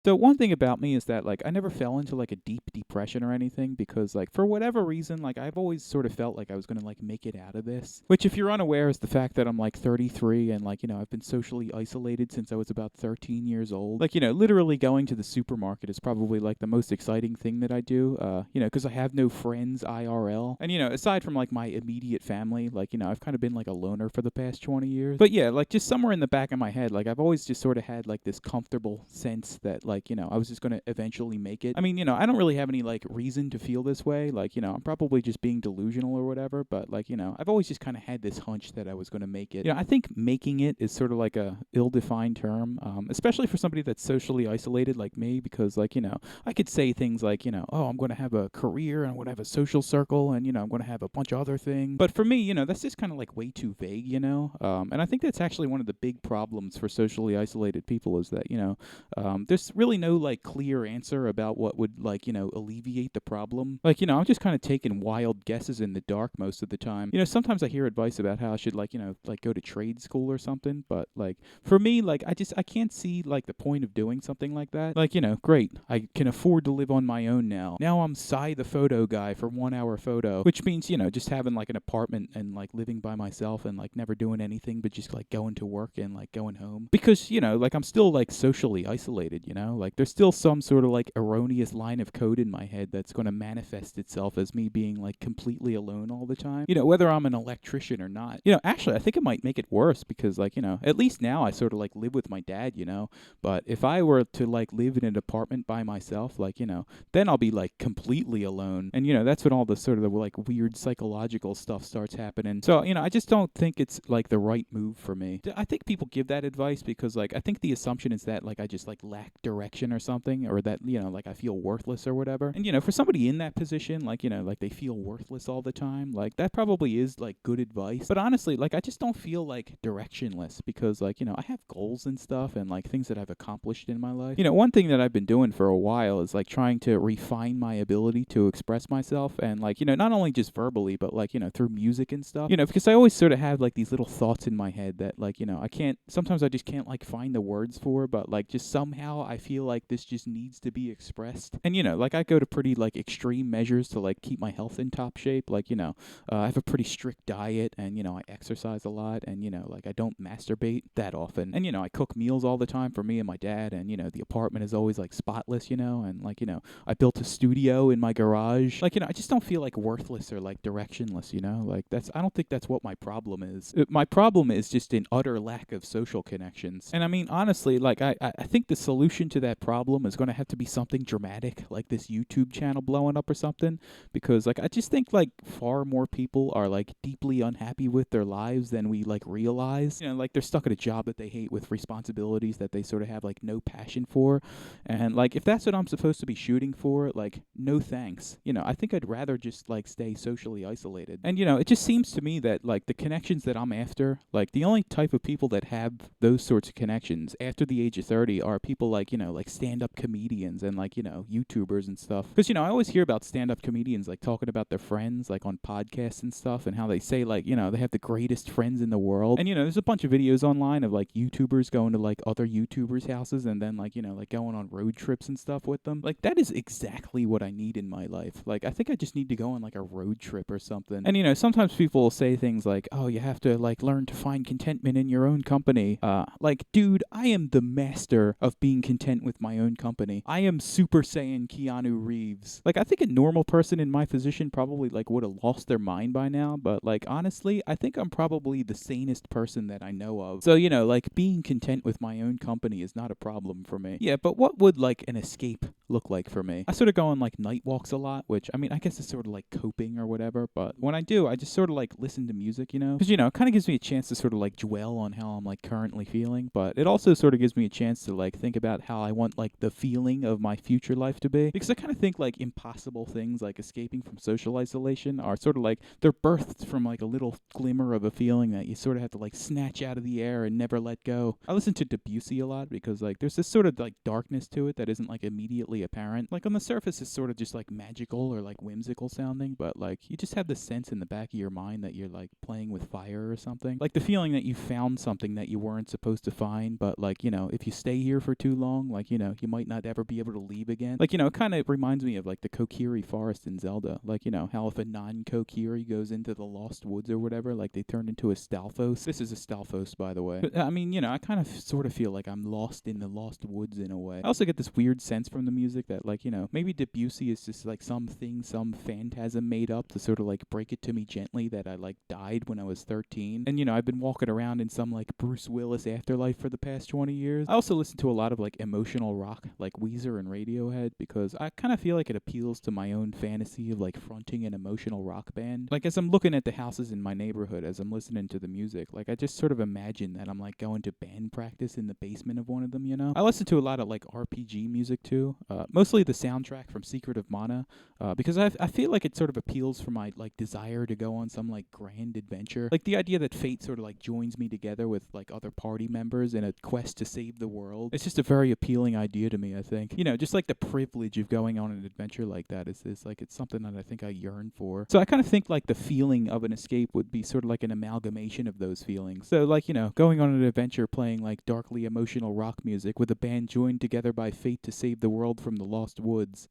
So one thing about me is that like I never fell into like a deep depression or anything because like for whatever reason like I've always sort of felt like I was going to like make it out of this. Which if you're unaware is the fact that I'm like 33 and like I've been socially isolated since I was about 13 years old. Like literally going to the supermarket is probably like the most exciting thing that I do. Because I have no friends IRL. And aside from like my immediate family, like I've kind of been like a loner for the past 20 years. But yeah, like just somewhere in the back of my head, like I've always just sort of had like this comfortable sense that like I was just going to eventually make it. I mean, I don't really have any like reason to feel this way. Like, I'm probably just being delusional or whatever, but like, I've always just kind of had this hunch that I was going to make it. I think making it is sort of like a ill-defined term, especially for somebody that's socially isolated like me, because like, I could say things like, oh, I'm going to have a career and I'm going to have a social circle and, I'm going to have a bunch of other things. But for me, that's just kind of like way too vague, and I think that's actually one of the big problems for socially isolated people is that, there's really no like clear answer about what would like, alleviate the problem. Like, I'm just kind of taking wild guesses in the dark most of the time. Sometimes I hear advice about how I should like, like go to trade school or something, but like for me, like I can't see like the point of doing something like that. Like, great, I can afford to live on my own now. Now I'm Cy the photo guy for 1 hour photo, which means, just having like an apartment and like living by myself and like never doing anything but just like going to work and like going home. Because, like I'm still like socially isolated, like there's still some sort of like erroneous line of code in my head that's going to manifest itself as me being like completely alone all the time. Whether I'm an electrician or not. Actually I think it might make it worse because like, at least now I sort of like live with my dad, but if I were to like live in an apartment by myself, like, then I'll be like completely alone. And that's when all the sort of the like weird psychological stuff starts happening. So, I just don't think it's like the right move for me. I think people give that advice because like I think the assumption is that like I just like lack direction or something, or that like I feel worthless or whatever. And for somebody in that position, like like they feel worthless all the time, like that probably is like good advice. But honestly, like I just don't feel like directionless because like I have goals and stuff and like things that I've accomplished in my life. One thing that I've been doing for a while is like trying to refine my ability to express myself and like not only just verbally but like through music and stuff. Because I always sort of have like these little thoughts in my head that like I can't, sometimes I just can't like find the words for, but like just somehow I feel like this just needs to be expressed. And like I go to pretty like extreme measures to like keep my health in top shape. Like I have a pretty strict diet and I exercise a lot and like I don't masturbate that often. And I cook meals all the time for me and my dad, and the apartment is always like spotless, and like I built a studio in my garage. Like I just don't feel like worthless or like directionless, like I don't think that's what my problem is. My problem is just an utter lack of social connections. And I mean honestly, like I think the solution to that problem is going to have to be something dramatic, like this YouTube channel blowing up or something, because like I just think like far more people are like deeply unhappy with their lives than we like realize. Like they're stuck at a job that they hate with responsibilities that they sort of have like no passion for. And like if that's what I'm supposed to be shooting for, like no thanks. I think I'd rather just like stay socially isolated. And it just seems to me that like the connections that I'm after, like the only type of people that have those sorts of connections after the age of 30 are people like like stand-up comedians and like YouTubers and stuff. Because I always hear about stand-up comedians like talking about their friends like on podcasts and stuff, and how they say like they have the greatest friends in the world. And there's a bunch of videos online of like YouTubers going to like other YouTubers' houses and then like like going on road trips and stuff with them. Like that is exactly what I need in my life. Like I think I just need to go on like a road trip or something. And sometimes people will say things like, oh, you have to like learn to find contentment in your own company. Like dude, I am the master of being content with my own company. I am Super Saiyan Keanu Reeves. Like I think a normal person in my position probably like would have lost their mind by now, but like honestly, I think I'm probably the sanest person that I know of. So like being content with my own company is not a problem for me. Yeah, but what would like an escape look like for me? I sort of go on like night walks a lot, which I mean I guess it's sort of like coping or whatever, but when I do, I just sort of like listen to music, because it kind of gives me a chance to sort of like dwell on how I'm like currently feeling, but it also sort of gives me a chance to like think about how I want like the feeling of my future life to be, because I kind of think like impossible things like escaping from social isolation are sort of like they're birthed from like a little glimmer of a feeling that you sort of have to like snatch out of the air and never let go. I listen to Debussy a lot because like there's this sort of like darkness to it that isn't like immediately immediately apparent. Like on the surface it's sort of just like magical or like whimsical sounding, but like you just have this sense in the back of your mind that you're like playing with fire or something. Like the feeling that you found something that you weren't supposed to find, but like, if you stay here for too long, like, you might not ever be able to leave again. Like, it kind of reminds me of like the Kokiri forest in Zelda. Like, how if a non-Kokiri goes into the Lost Woods or whatever, like they turn into a Stalfos. This is a Stalfos, by the way. But, I mean, I kind of sort of feel like I'm lost in the Lost Woods in a way. I also get this weird sense from the music that like, maybe Debussy is just like some phantasm made up to sort of like break it to me gently that I like died when I was 13. And I've been walking around in some like Bruce Willis afterlife for the past 20 years. I also listen to a lot of like emotional rock like Weezer and Radiohead because I kind of feel like it appeals to my own fantasy of like fronting an emotional rock band. Like as I'm looking at the houses in my neighborhood, as I'm listening to the music, like I just sort of imagine that I'm like going to band practice in the basement of one of them, I listen to a lot of like RPG music too, mostly the soundtrack from Secret of Mana, because I feel like it sort of appeals for my like desire to go on some like grand adventure. Like the idea that fate sort of like joins me together with like other party members in a quest to save the world. It's just a very appealing idea to me, I think. Just like the privilege of going on an adventure like that is like it's something that I think I yearn for. So I kind of think like the feeling of an escape would be sort of like an amalgamation of those feelings. So like, going on an adventure playing like darkly emotional rock music with a band joined together by fate to save the world from the Lost Woods.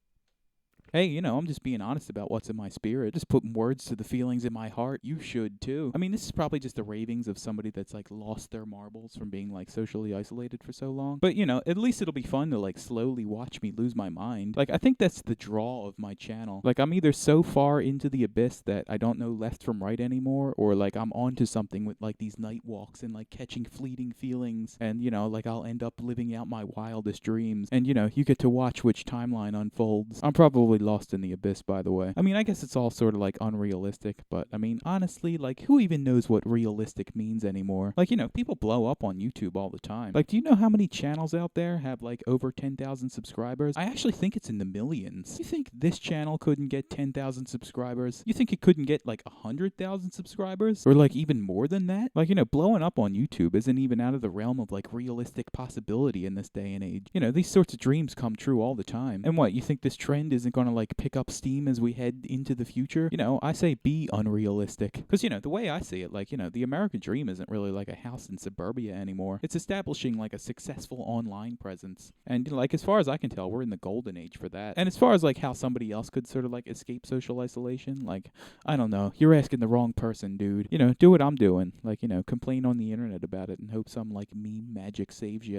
Hey, I'm just being honest about what's in my spirit. Just putting words to the feelings in my heart. You should too. I mean, this is probably just the ravings of somebody that's like lost their marbles from being like socially isolated for so long. But, at least it'll be fun to like slowly watch me lose my mind. Like, I think that's the draw of my channel. Like, I'm either so far into the abyss that I don't know left from right anymore, or like I'm onto something with like these night walks and like catching fleeting feelings. And, like I'll end up living out my wildest dreams. And, you get to watch which timeline unfolds. I'm probably lost in the abyss, by the way. I mean, I guess it's all sort of like unrealistic, but I mean, honestly, like who even knows what realistic means anymore? Like, people blow up on YouTube all the time. Like, do you know how many channels out there have like over 10,000 subscribers? I actually think it's in the millions. You think this channel couldn't get 10,000 subscribers? You think it couldn't get like 100,000 subscribers? Or like even more than that? Like, blowing up on YouTube isn't even out of the realm of like realistic possibility in this day and age. These sorts of dreams come true all the time. And what, you think this trend isn't going to like pick up steam as we head into the future? I say be unrealistic. Because, the way I see it, like, the American dream isn't really like a house in suburbia anymore. It's establishing like a successful online presence. And, like, as far as I can tell, we're in the golden age for that. And as far as like how somebody else could sort of like escape social isolation, like, I don't know. You're asking the wrong person, dude. Do what I'm doing. Like, complain on the internet about it and hope some like meme magic saves you.